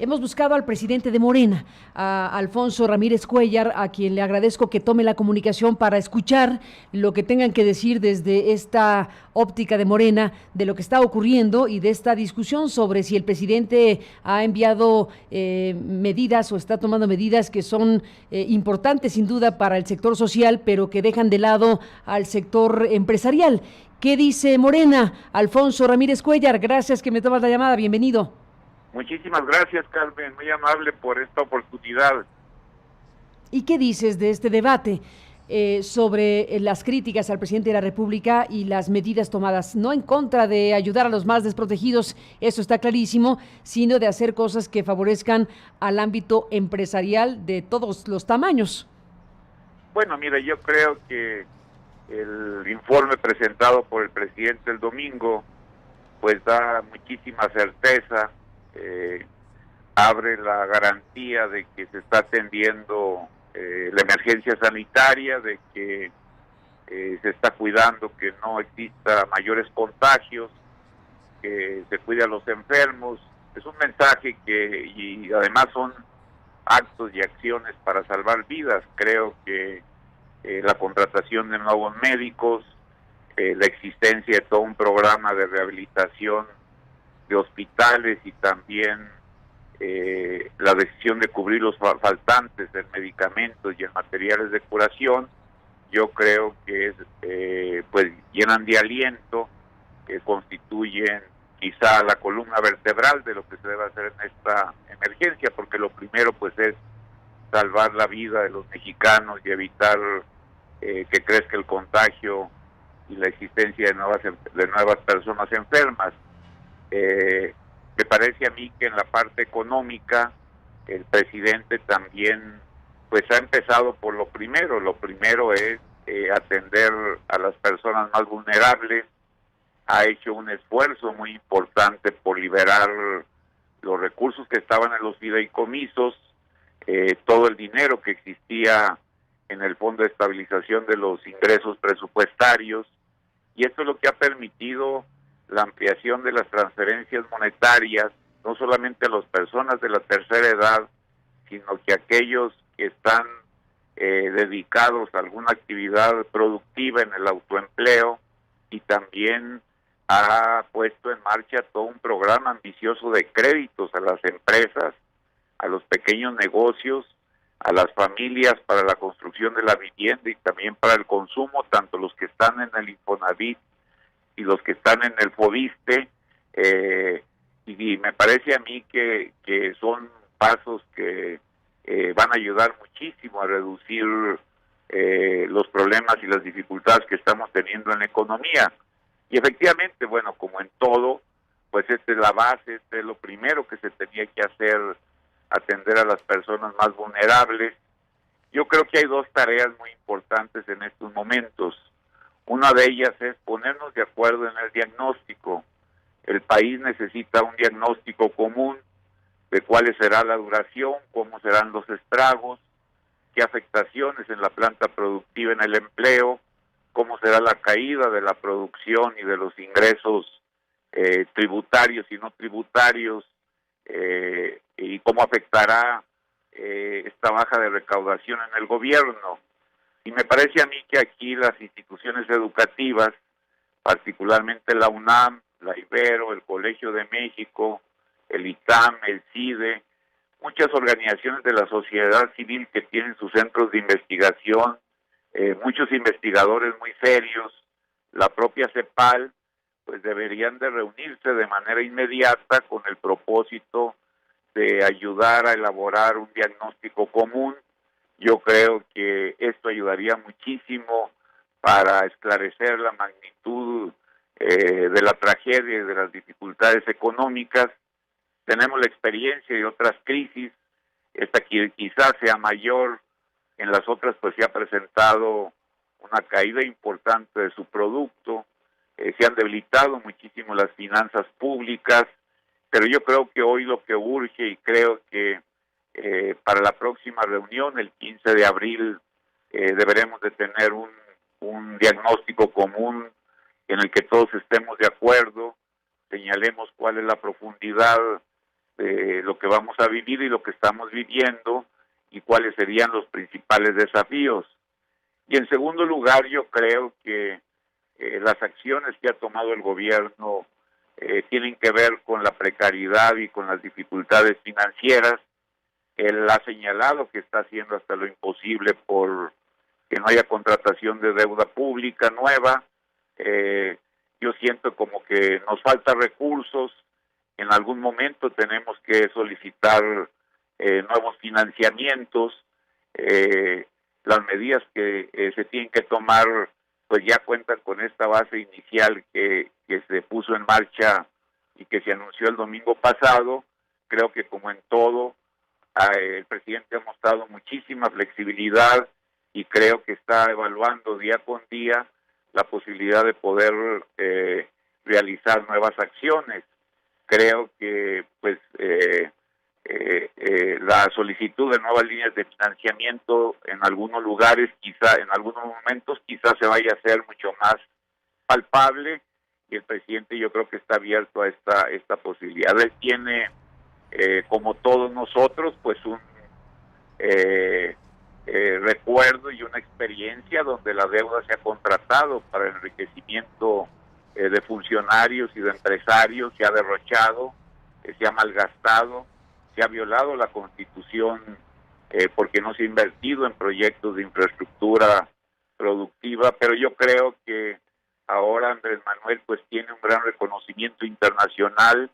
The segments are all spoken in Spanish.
Hemos buscado al presidente de Morena, a Alfonso Ramírez Cuéllar, a quien le agradezco que tome la comunicación para escuchar lo que tengan que decir desde esta óptica de Morena, de lo que está ocurriendo y de esta discusión sobre si el presidente ha enviado medidas o está tomando medidas que son importantes sin duda para el sector social, pero que dejan de lado al sector empresarial. ¿Qué dice Morena? Alfonso Ramírez Cuéllar, gracias que me tomas la llamada, bienvenido. Muchísimas gracias, Carmen, muy amable por esta oportunidad. ¿Y qué dices de este debate sobre las críticas al presidente de la República y las medidas tomadas? No en contra de ayudar a los más desprotegidos, eso está clarísimo, sino de hacer cosas que favorezcan al ámbito empresarial de todos los tamaños. Bueno, mira, yo creo que el informe presentado por el presidente el domingo, pues da muchísima certeza, abre la garantía de que se está atendiendo la emergencia sanitaria, de que se está cuidando que no exista mayores contagios, que se cuide a los enfermos. Es un mensaje y además son actos y acciones para salvar vidas. Creo que la contratación de nuevos médicos, la existencia de todo un programa de rehabilitación de hospitales y también la decisión de cubrir los faltantes en medicamentos y en materiales de curación, yo creo que pues llenan de aliento, que constituyen quizá la columna vertebral de lo que se debe hacer en esta emergencia, porque lo primero pues es salvar la vida de los mexicanos y evitar que crezca el contagio y la existencia de nuevas personas enfermas. Me parece a mí que en la parte económica el presidente también pues ha empezado por lo primero es atender a las personas más vulnerables, ha hecho un esfuerzo muy importante por liberar los recursos que estaban en los fideicomisos, todo el dinero que existía en el Fondo de Estabilización de los Ingresos Presupuestarios, y esto es lo que ha permitido la ampliación de las transferencias monetarias, no solamente a las personas de la tercera edad, sino que aquellos que están dedicados a alguna actividad productiva en el autoempleo, y también ha puesto en marcha todo un programa ambicioso de créditos a las empresas, a los pequeños negocios, a las familias para la construcción de la vivienda y también para el consumo, tanto los que están en el Infonavit y los que están en el Fobiste, y me parece a mí que son pasos que van a ayudar muchísimo a reducir los problemas y las dificultades que estamos teniendo en la economía. Y efectivamente, bueno, como en todo, pues esta es la base, este es lo primero que se tenía que hacer, atender a las personas más vulnerables. Yo creo que hay dos tareas muy importantes en estos momentos. Una de ellas es ponernos de acuerdo en el diagnóstico. El país necesita un diagnóstico común de cuál será la duración, cómo serán los estragos, qué afectaciones en la planta productiva, en el empleo, cómo será la caída de la producción y de los ingresos tributarios y no tributarios, y cómo afectará esta baja de recaudación en el gobierno. Y me parece a mí que aquí las instituciones educativas, particularmente la UNAM, la Ibero, el Colegio de México, el ITAM, el CIDE, muchas organizaciones de la sociedad civil que tienen sus centros de investigación, muchos investigadores muy serios, la propia CEPAL, pues deberían de reunirse de manera inmediata con el propósito de ayudar a elaborar un diagnóstico común. Yo creo que esto ayudaría muchísimo para esclarecer la magnitud de la tragedia y de las dificultades económicas. Tenemos la experiencia de otras crisis, esta quizás sea mayor, en las otras pues se ha presentado una caída importante de su producto, se han debilitado muchísimo las finanzas públicas, pero yo creo que hoy lo que urge, y creo que para la próxima reunión, el 15 de abril, deberemos de tener un diagnóstico común en el que todos estemos de acuerdo, señalemos cuál es la profundidad de lo que vamos a vivir y lo que estamos viviendo y cuáles serían los principales desafíos. Y en segundo lugar, yo creo que las acciones que ha tomado el gobierno tienen que ver con la precariedad y con las dificultades financieras. Él ha señalado que está haciendo hasta lo imposible por que no haya contratación de deuda pública nueva. Yo siento como que nos falta recursos. En algún momento tenemos que solicitar nuevos financiamientos. Las medidas que se tienen que tomar pues ya cuentan con esta base inicial que se puso en marcha y que se anunció el domingo pasado. Creo que como en todo, el presidente ha mostrado muchísima flexibilidad y creo que está evaluando día con día la posibilidad de poder realizar nuevas acciones. Creo que pues la solicitud de nuevas líneas de financiamiento en algunos lugares, quizá en algunos momentos, quizás se vaya a hacer mucho más palpable, y el presidente yo creo que está abierto a esta posibilidad. Él tiene, como todos nosotros, pues un recuerdo y una experiencia donde la deuda se ha contratado para el enriquecimiento de funcionarios y de empresarios, se ha derrochado, se ha malgastado, se ha violado la Constitución porque no se ha invertido en proyectos de infraestructura productiva, pero yo creo que ahora Andrés Manuel pues tiene un gran reconocimiento internacional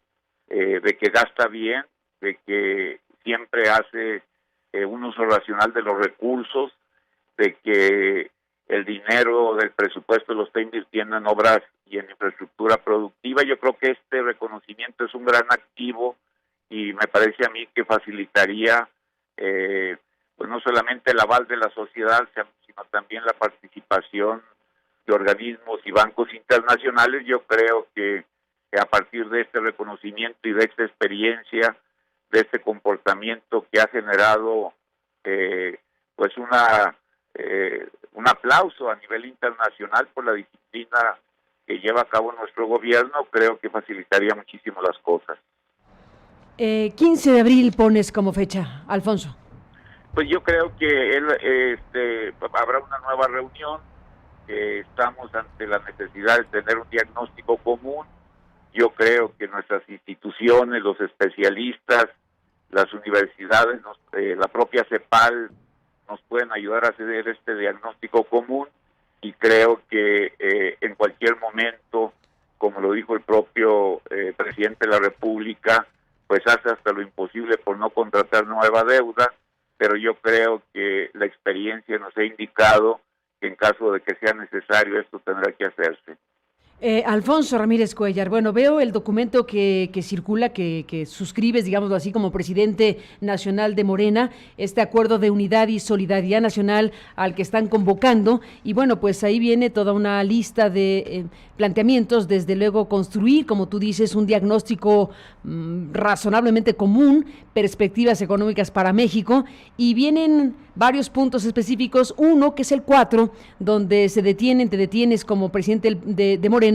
de que gasta bien, de que siempre hace un uso racional de los recursos, de que el dinero del presupuesto lo está invirtiendo en obras y en infraestructura productiva. Yo creo que este reconocimiento es un gran activo y me parece a mí que facilitaría pues no solamente el aval de la sociedad, sino también la participación de organismos y bancos internacionales. Yo creo que a partir de este reconocimiento y de esta experiencia, de este comportamiento que ha generado pues un aplauso a nivel internacional por la disciplina que lleva a cabo nuestro gobierno, creo que facilitaría muchísimo las cosas. 15 de abril pones como fecha, Alfonso. Pues yo creo que habrá una nueva reunión. Estamos ante la necesidad de tener un diagnóstico común. Yo creo que nuestras instituciones, los especialistas, las universidades, la propia CEPAL nos pueden ayudar a hacer este diagnóstico común, y creo que en cualquier momento, como lo dijo el propio presidente de la República, pues hace hasta lo imposible por no contratar nueva deuda, pero yo creo que la experiencia nos ha indicado que en caso de que sea necesario esto tendrá que hacerse. Alfonso Ramírez Cuéllar, bueno, veo el documento que circula, que suscribes, digámoslo así, como presidente nacional de Morena, este acuerdo de unidad y solidaridad nacional al que están convocando, y bueno, pues ahí viene toda una lista de planteamientos, desde luego construir, como tú dices, un diagnóstico razonablemente común, perspectivas económicas para México, y vienen varios puntos específicos, uno que es el 4, donde te detienes como presidente de Morena,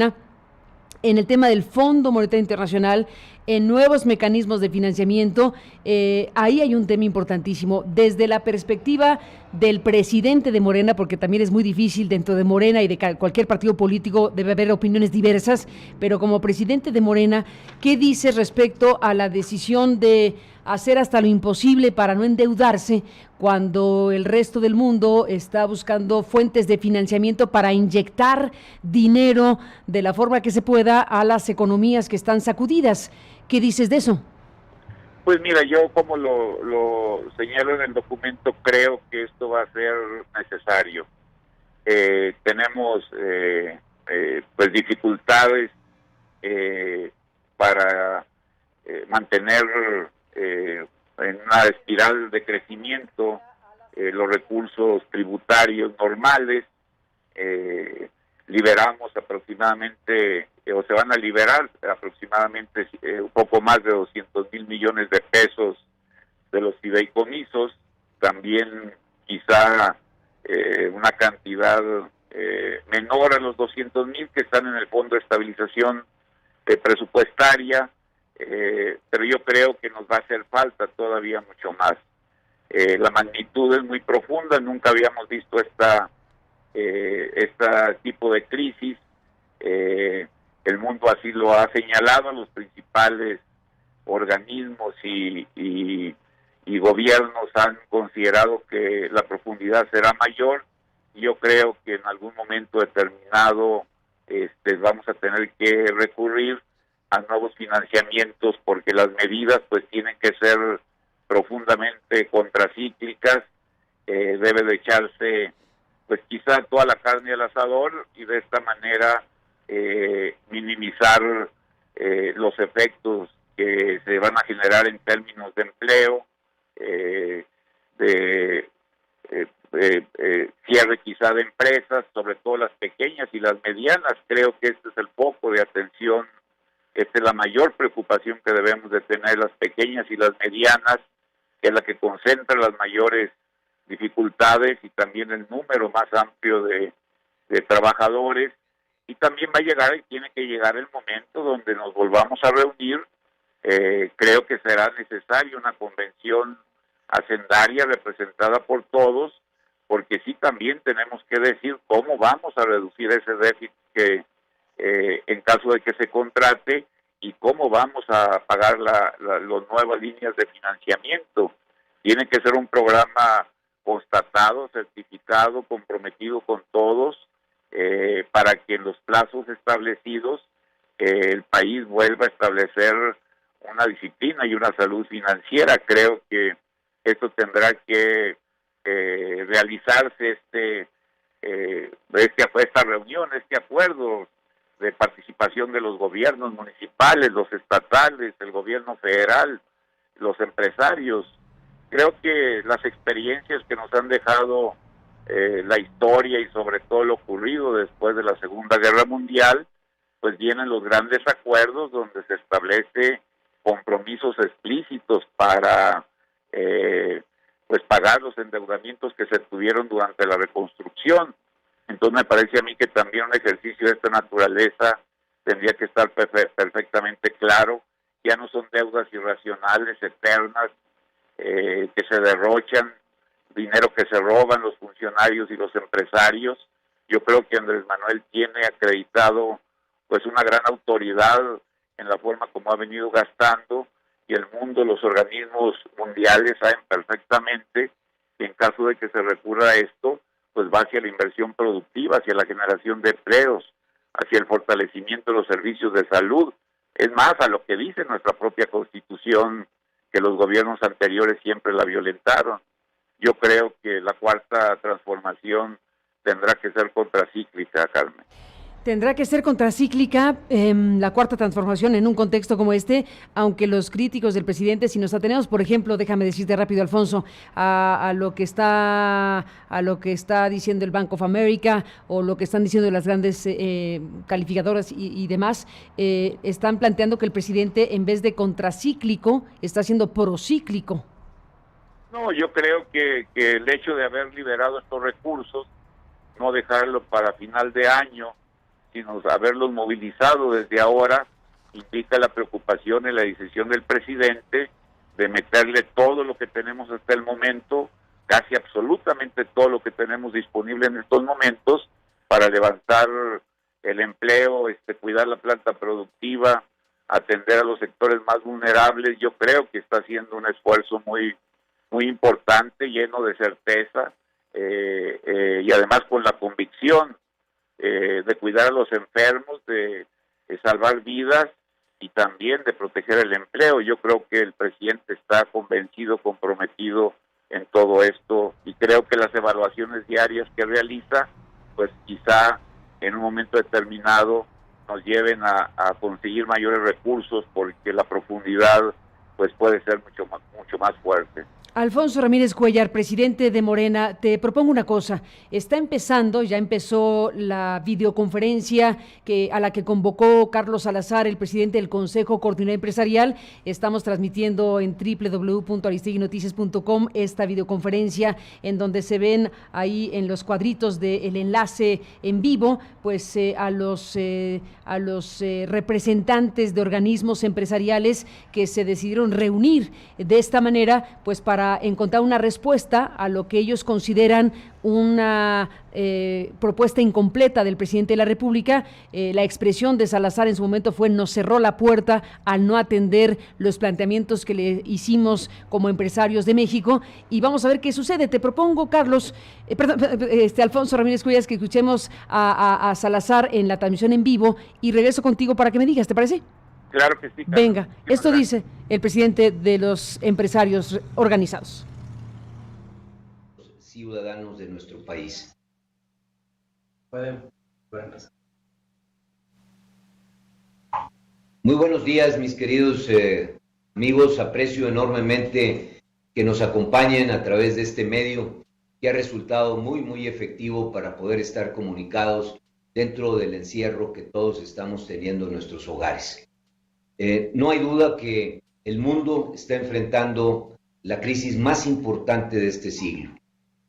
en el tema del Fondo Monetario Internacional, en nuevos mecanismos de financiamiento. Ahí hay un tema importantísimo, desde la perspectiva del presidente de Morena, porque también es muy difícil dentro de Morena y de cualquier partido político, debe haber opiniones diversas, pero como presidente de Morena, ¿qué dices respecto a la decisión de hacer hasta lo imposible para no endeudarse cuando el resto del mundo está buscando fuentes de financiamiento para inyectar dinero de la forma que se pueda a las economías que están sacudidas? ¿Qué dices de eso? Pues mira, yo como lo señalo en el documento, creo que esto va a ser necesario. Tenemos pues dificultades para mantener en una espiral de crecimiento los recursos tributarios normales. Liberamos aproximadamente, o se van a liberar aproximadamente un poco más de 200,000 millones de pesos de los fideicomisos, también quizá una cantidad menor a los 200,000 que están en el Fondo de Estabilización Presupuestaria. pero yo creo que nos va a hacer falta todavía mucho más. La magnitud es muy profunda, nunca habíamos visto este tipo de crisis. El mundo así lo ha señalado, los principales organismos y gobiernos han considerado que la profundidad será mayor. Yo creo que en algún momento determinado vamos a tener que recurrir a nuevos financiamientos, porque las medidas pues tienen que ser profundamente contracíclicas. Debe de echarse pues quizá toda la carne al asador y de esta manera minimizar los efectos que se van a generar en términos de empleo, cierre quizá de empresas, sobre todo las pequeñas y las medianas. Creo que este es el foco de atención, esta es la mayor preocupación que debemos de tener, las pequeñas y las medianas, que es la que concentra las mayores dificultades y también el número más amplio de trabajadores. Y también va a llegar y tiene que llegar el momento donde nos volvamos a reunir. Creo que será necesaria una convención hacendaria representada por todos, porque sí también tenemos que decir cómo vamos a reducir ese déficit que en caso de que se contrate, y cómo vamos a pagar las nuevas líneas de financiamiento. Tiene que ser un programa constatado, certificado, comprometido con todos, para que en los plazos establecidos el país vuelva a establecer una disciplina y una salud financiera. Creo que esto tendrá que realizarse esta reunión, este acuerdo de participación de los gobiernos municipales, los estatales, el gobierno federal, los empresarios. Creo que las experiencias que nos han dejado la historia y sobre todo lo ocurrido después de la Segunda Guerra Mundial, pues vienen los grandes acuerdos donde se establece compromisos explícitos para pues pagar los endeudamientos que se tuvieron durante la reconstrucción. Entonces me parece a mí que también un ejercicio de esta naturaleza tendría que estar perfectamente claro. Ya no son deudas irracionales, eternas, que se derrochan, dinero que se roban los funcionarios y los empresarios. Yo creo que Andrés Manuel tiene acreditado pues una gran autoridad en la forma como ha venido gastando, y el mundo, los organismos mundiales saben perfectamente que en caso de que se recurra a esto, pues va hacia la inversión productiva, hacia la generación de empleos, hacia el fortalecimiento de los servicios de salud. Es más, a lo que dice nuestra propia Constitución, que los gobiernos anteriores siempre la violentaron. Yo creo que la cuarta transformación tendrá que ser contracíclica, Carmen. Tendrá que ser contracíclica la cuarta transformación en un contexto como este, aunque los críticos del presidente, si nos atenemos, por ejemplo, déjame decirte rápido, Alfonso, a lo que está diciendo el Bank of America o lo que están diciendo las grandes calificadoras y demás, están planteando que el presidente, en vez de contracíclico, está siendo procíclico. No, yo creo que el hecho de haber liberado estos recursos, no dejarlo para final de año, sino haberlos movilizado desde ahora, indica la preocupación y la decisión del presidente de meterle todo lo que tenemos hasta el momento, casi absolutamente todo lo que tenemos disponible en estos momentos, para levantar el empleo, cuidar la planta productiva, atender a los sectores más vulnerables. Yo creo que está haciendo un esfuerzo muy importante, lleno de certeza, y además con la convicción de cuidar a los enfermos, de salvar vidas y también de proteger el empleo. Yo creo que el presidente está convencido, comprometido en todo esto, y creo que las evaluaciones diarias que realiza, pues quizá en un momento determinado nos lleven a conseguir mayores recursos, porque la profundidad pues puede ser mucho más fuerte. Alfonso Ramírez Cuellar, presidente de Morena, te propongo una cosa. Ya empezó la videoconferencia a la que convocó Carlos Salazar, el presidente del Consejo Coordinador Empresarial. Estamos transmitiendo en www.aristeguinoticias.com esta videoconferencia en donde se ven ahí en los cuadritos del enlace en vivo, pues a los representantes de organismos empresariales que se decidieron reunir de esta manera, pues para encontrar una respuesta a lo que ellos consideran una propuesta incompleta del presidente de la República. La expresión de Salazar en su momento fue: nos cerró la puerta al no atender los planteamientos que le hicimos como empresarios de México, y vamos a ver qué sucede. Te propongo, Carlos, Alfonso Ramírez Cuellar, que escuchemos a Salazar en la transmisión en vivo y regreso contigo para que me digas, ¿te parece? Claro que sí. Carlos. Venga, esto dice el presidente de los empresarios organizados. Ciudadanos de nuestro país. Muy buenos días, mis queridos amigos. Aprecio enormemente que nos acompañen a través de este medio que ha resultado muy efectivo para poder estar comunicados dentro del encierro que todos estamos teniendo en nuestros hogares. No hay duda que el mundo está enfrentando la crisis más importante de este siglo.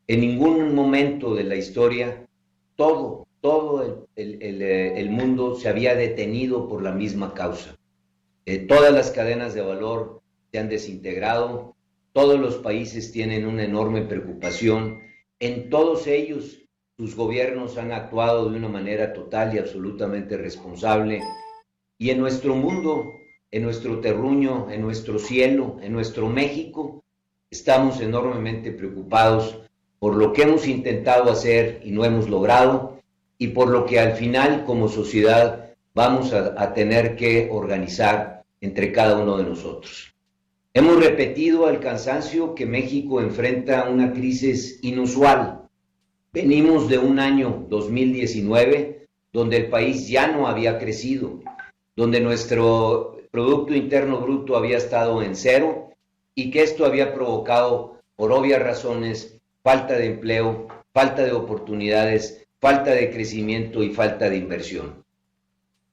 En ningún momento de la historia todo el mundo se había detenido por la misma causa. Todas las cadenas de valor se han desintegrado, todos los países tienen una enorme preocupación. En todos ellos, sus gobiernos han actuado de una manera total y absolutamente responsable. Y en nuestro mundo, en nuestro terruño, en nuestro cielo, en nuestro México, estamos enormemente preocupados por lo que hemos intentado hacer y no hemos logrado, y por lo que al final como sociedad vamos a tener que organizar entre cada uno de nosotros. Hemos repetido al cansancio que México enfrenta una crisis inusual. Venimos de un año 2019 donde el país ya no había crecido, donde nuestro Producto Interno Bruto había estado en cero y que esto había provocado, por obvias razones, falta de empleo, falta de oportunidades, falta de crecimiento y falta de inversión.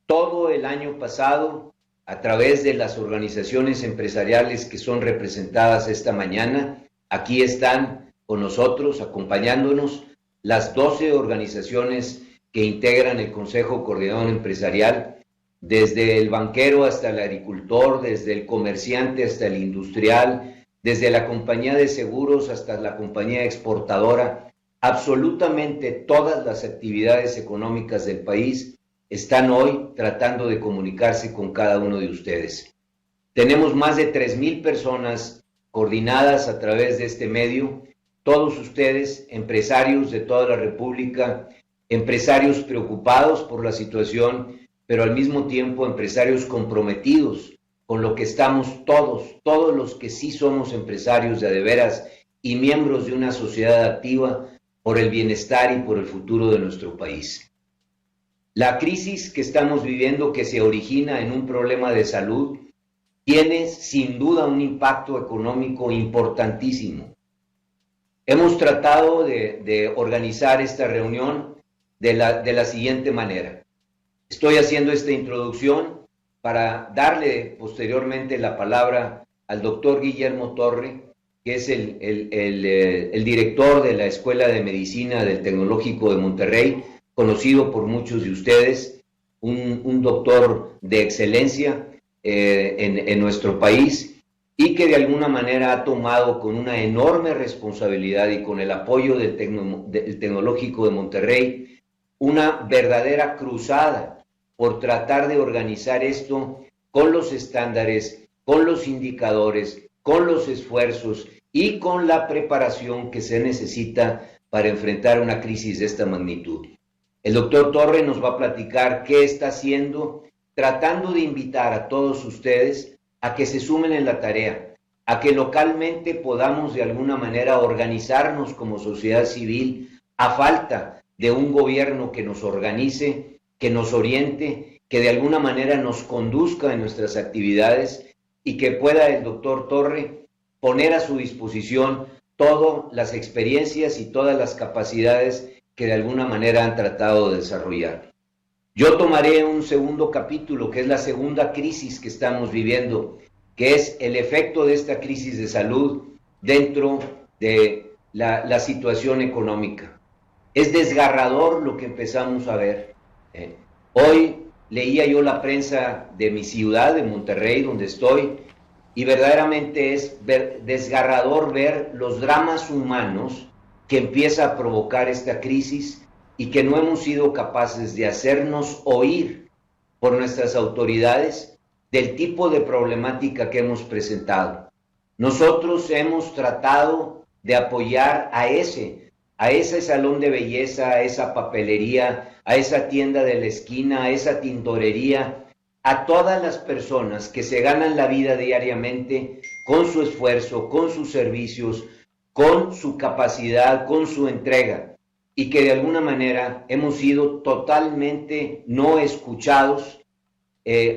Todo el año pasado, a través de las organizaciones empresariales que son representadas esta mañana, aquí están con nosotros, acompañándonos, las 12 organizaciones que integran el Consejo Coordinador Empresarial, desde el banquero hasta el agricultor, desde el comerciante hasta el industrial, desde la compañía de seguros hasta la compañía exportadora. Absolutamente todas las actividades económicas del país están hoy tratando de comunicarse con cada uno de ustedes. Tenemos más de 3,000 personas coordinadas a través de este medio, todos ustedes, empresarios de toda la República, empresarios preocupados por la situación, pero al mismo tiempo empresarios comprometidos con lo que estamos todos los que sí somos empresarios de veras y miembros de una sociedad activa por el bienestar y por el futuro de nuestro país. La crisis que estamos viviendo, que se origina en un problema de salud, tiene sin duda un impacto económico importantísimo. Hemos tratado de organizar esta reunión de la siguiente manera. Estoy haciendo esta introducción para darle posteriormente la palabra al doctor Guillermo Torre, que es el director de la Escuela de Medicina del Tecnológico de Monterrey, conocido por muchos de ustedes, un doctor de excelencia en nuestro país, y que de alguna manera ha tomado con una enorme responsabilidad y con el apoyo del Tecnológico de Monterrey una verdadera cruzada por tratar de organizar esto con los estándares, con los indicadores, con los esfuerzos y con la preparación que se necesita para enfrentar una crisis de esta magnitud. El doctor Torre nos va a platicar qué está haciendo, tratando de invitar a todos ustedes a que se sumen en la tarea, a que localmente podamos de alguna manera organizarnos como sociedad civil a falta de un gobierno que nos organice, que nos oriente, que de alguna manera nos conduzca en nuestras actividades y que pueda el doctor Torre poner a su disposición todas las experiencias y todas las capacidades que de alguna manera han tratado de desarrollar. Yo tomaré un segundo capítulo, que es la segunda crisis que estamos viviendo, que es el efecto de esta crisis de salud dentro de la situación económica. Es desgarrador lo que empezamos a ver. Hoy leía yo la prensa de mi ciudad, de Monterrey, donde estoy, y verdaderamente es desgarrador ver los dramas humanos que empieza a provocar esta crisis y que no hemos sido capaces de hacernos oír por nuestras autoridades del tipo de problemática que hemos presentado. Nosotros hemos tratado de apoyar a ese salón de belleza, a esa papelería, a esa tienda de la esquina, a esa tintorería, a todas las personas que se ganan la vida diariamente con su esfuerzo, con sus servicios, con su capacidad, con su entrega, y que de alguna manera hemos sido totalmente no escuchados.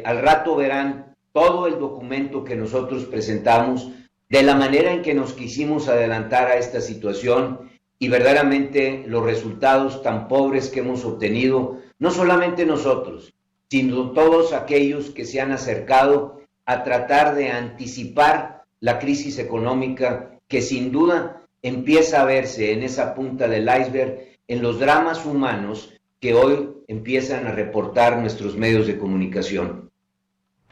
Al rato verán todo el documento que nosotros presentamos de la manera en que nos quisimos adelantar a esta situación y verdaderamente los resultados tan pobres que hemos obtenido, no solamente nosotros, sino todos aquellos que se han acercado a tratar de anticipar la crisis económica que sin duda empieza a verse en esa punta del iceberg, en los dramas humanos que hoy empiezan a reportar nuestros medios de comunicación.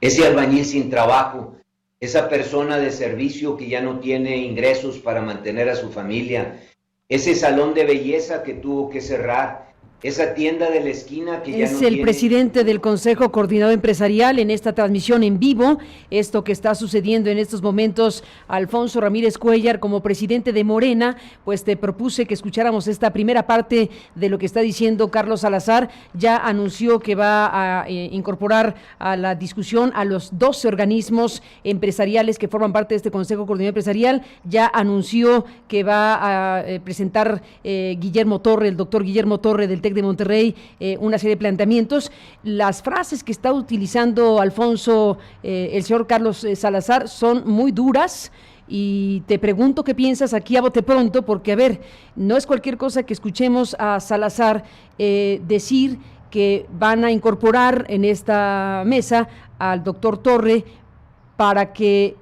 Ese albañil sin trabajo, esa persona de servicio que ya no tiene ingresos para mantener a su familia, ese salón de belleza que tuvo que cerrar, esa tienda de la esquina que ya no tiene... Es el presidente del Consejo Coordinador Empresarial en esta transmisión en vivo, esto que está sucediendo en estos momentos. Alfonso Ramírez Cuéllar, como presidente de Morena, pues te propuse que escucháramos esta primera parte de lo que está diciendo Carlos Salazar. Ya anunció que va a incorporar a la discusión a los 12 organismos empresariales que forman parte de este Consejo Coordinador Empresarial. Ya anunció que va a presentar Guillermo Torre, el doctor Guillermo Torre del TEC de Monterrey, una serie de planteamientos. Las frases que está utilizando Alfonso, el señor Carlos Salazar, son muy duras, y te pregunto qué piensas aquí a bote pronto, porque a ver, no es cualquier cosa que escuchemos a Salazar decir que van a incorporar en esta mesa al doctor Torre para que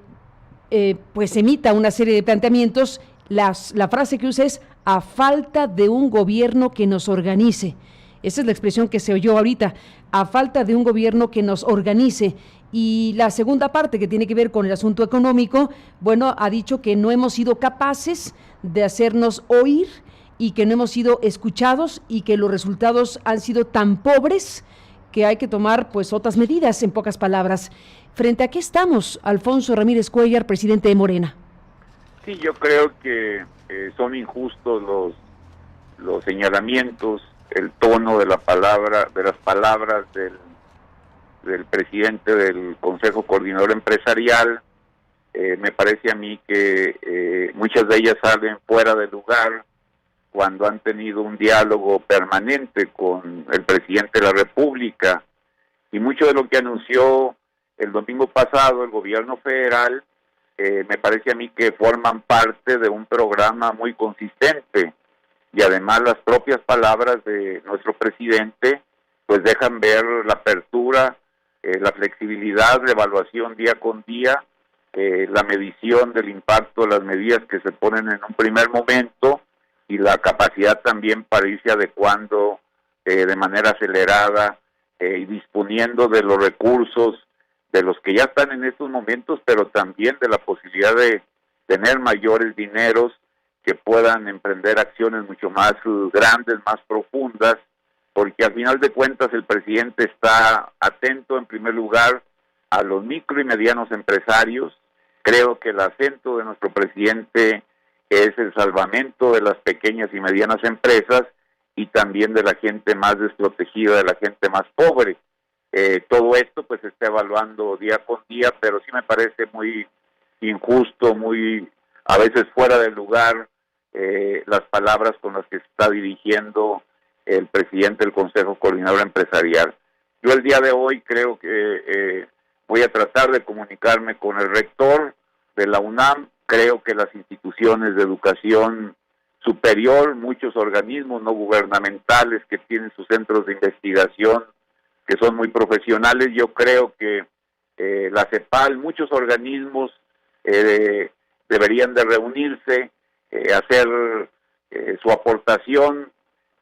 pues emita una serie de planteamientos. La frase que usa es: a falta de un gobierno que nos organice. Esa es la expresión que se oyó ahorita, a falta de un gobierno que nos organice. Y la segunda parte, que tiene que ver con el asunto económico, bueno, ha dicho que no hemos sido capaces de hacernos oír y que no hemos sido escuchados y que los resultados han sido tan pobres que hay que tomar pues otras medidas, en pocas palabras. ¿Frente a qué estamos, Alfonso Ramírez Cuéllar, presidente de Morena? Sí, yo creo que son injustos los señalamientos, el tono de la palabra, de las palabras del presidente del Consejo Coordinador Empresarial. Me parece a mí que muchas de ellas salen fuera de lugar cuando han tenido un diálogo permanente con el presidente de la República, y mucho de lo que anunció el domingo pasado el gobierno federal me parece a mí que forman parte de un programa muy consistente, y además las propias palabras de nuestro presidente pues dejan ver la apertura, la flexibilidad, la evaluación día con día, la medición del impacto de las medidas que se ponen en un primer momento, y la capacidad también para irse adecuando de manera acelerada y disponiendo de los recursos de los que ya están en estos momentos, pero también de la posibilidad de tener mayores dineros que puedan emprender acciones mucho más grandes, más profundas, porque al final de cuentas el presidente está atento en primer lugar a los micro y medianos empresarios. Creo que el acento de nuestro presidente es el salvamento de las pequeñas y medianas empresas y también de la gente más desprotegida, de la gente más pobre. Todo esto pues se está evaluando día con día, pero sí me parece muy injusto, muy a veces fuera de lugar las palabras con las que se está dirigiendo el presidente del Consejo Coordinador Empresarial. Yo el día de hoy creo que voy a tratar de comunicarme con el rector de la UNAM Creo que las instituciones de educación superior, muchos organismos no gubernamentales que tienen sus centros de investigación, que son muy profesionales, yo creo que la CEPAL, muchos organismos deberían de reunirse, hacer su aportación,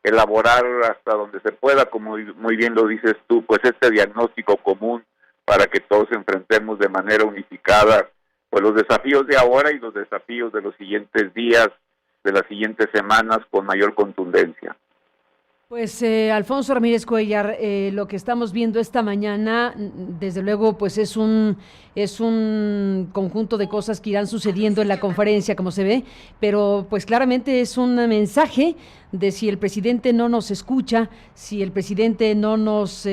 elaborar hasta donde se pueda, como muy bien lo dices tú, pues este diagnóstico común para que todos enfrentemos de manera unificada pues los desafíos de ahora y los desafíos de los siguientes días, de las siguientes semanas con mayor contundencia. Pues Alfonso Ramírez Cuéllar, lo que estamos viendo esta mañana, desde luego, pues es un conjunto de cosas que irán sucediendo en la conferencia, como se ve, pero pues claramente es un mensaje de si el presidente no nos escucha, si el presidente no nos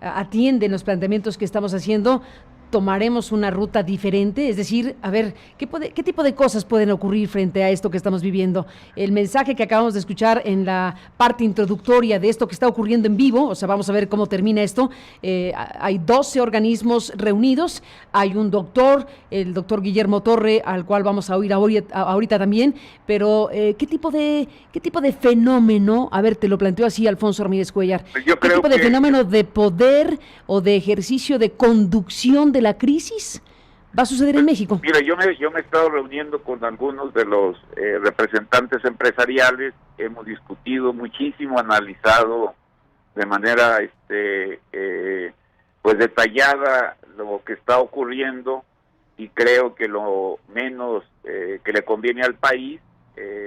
atiende en los planteamientos que estamos haciendo, tomaremos una ruta diferente, es decir, a ver, ¿qué tipo de cosas pueden ocurrir frente a esto que estamos viviendo? El mensaje que acabamos de escuchar en la parte introductoria de esto que está ocurriendo en vivo, o sea, vamos a ver cómo termina esto, hay 12 organismos reunidos, hay un doctor, el doctor Guillermo Torre, al cual vamos a oír ahorita también, pero ¿qué tipo de fenómeno, a ver, te lo planteo así, Alfonso Ramírez Cuéllar, ¿qué tipo de fenómeno de poder o de ejercicio de conducción de la crisis va a suceder en México? Mira, yo me he estado reuniendo con algunos de los representantes empresariales, hemos discutido muchísimo, analizado de manera pues detallada lo que está ocurriendo, y creo que lo menos que le conviene al país,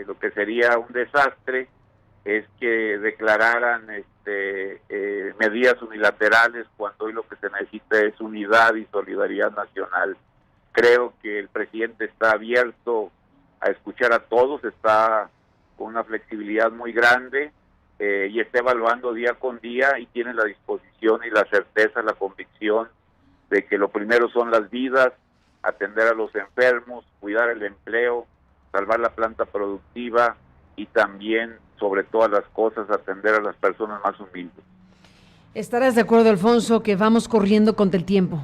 lo que sería un desastre, es que declararan medidas unilaterales cuando hoy lo que se necesita es unidad y solidaridad nacional. Creo que el presidente está abierto a escuchar a todos, está con una flexibilidad muy grande y está evaluando día con día y tiene la disposición y la certeza, la convicción de que lo primero son las vidas, atender a los enfermos, cuidar el empleo, salvar la planta productiva y también, sobre todas las cosas, atender a las personas más humildes. ¿Estarás de acuerdo, Alfonso, que vamos corriendo contra el tiempo?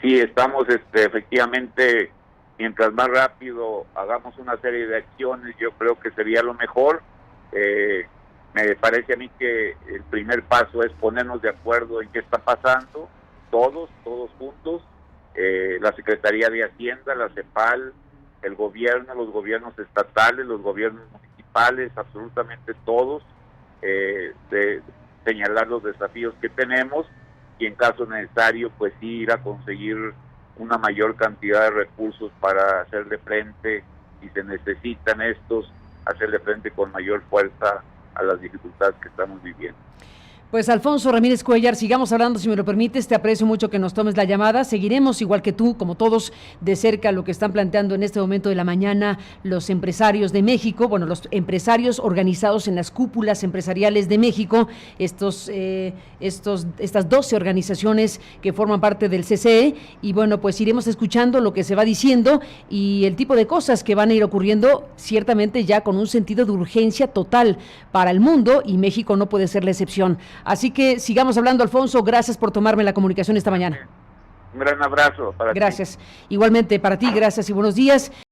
Sí, estamos efectivamente, mientras más rápido hagamos una serie de acciones, yo creo que sería lo mejor. Me parece a mí que el primer paso es ponernos de acuerdo en qué está pasando, todos juntos, la Secretaría de Hacienda, la CEPAL, el gobierno, los gobiernos estatales, los gobiernos municipales, absolutamente todos, de señalar los desafíos que tenemos y en caso necesario, pues sí, ir a conseguir una mayor cantidad de recursos para hacerle frente, si se necesitan estos, hacerle frente con mayor fuerza a las dificultades que estamos viviendo. Pues Alfonso Ramírez Cuéllar, sigamos hablando, si me lo permites, te aprecio mucho que nos tomes la llamada, seguiremos igual que tú, como todos, de cerca lo que están planteando en este momento de la mañana los empresarios de México, bueno, los empresarios organizados en las cúpulas empresariales de México, estas 12 organizaciones que forman parte del CCE, y bueno, pues iremos escuchando lo que se va diciendo y el tipo de cosas que van a ir ocurriendo, ciertamente ya con un sentido de urgencia total para el mundo, y México no puede ser la excepción. Así que sigamos hablando, Alfonso, gracias por tomarme la comunicación esta mañana. Un gran abrazo para ti. Gracias. Igualmente para ti, gracias y buenos días.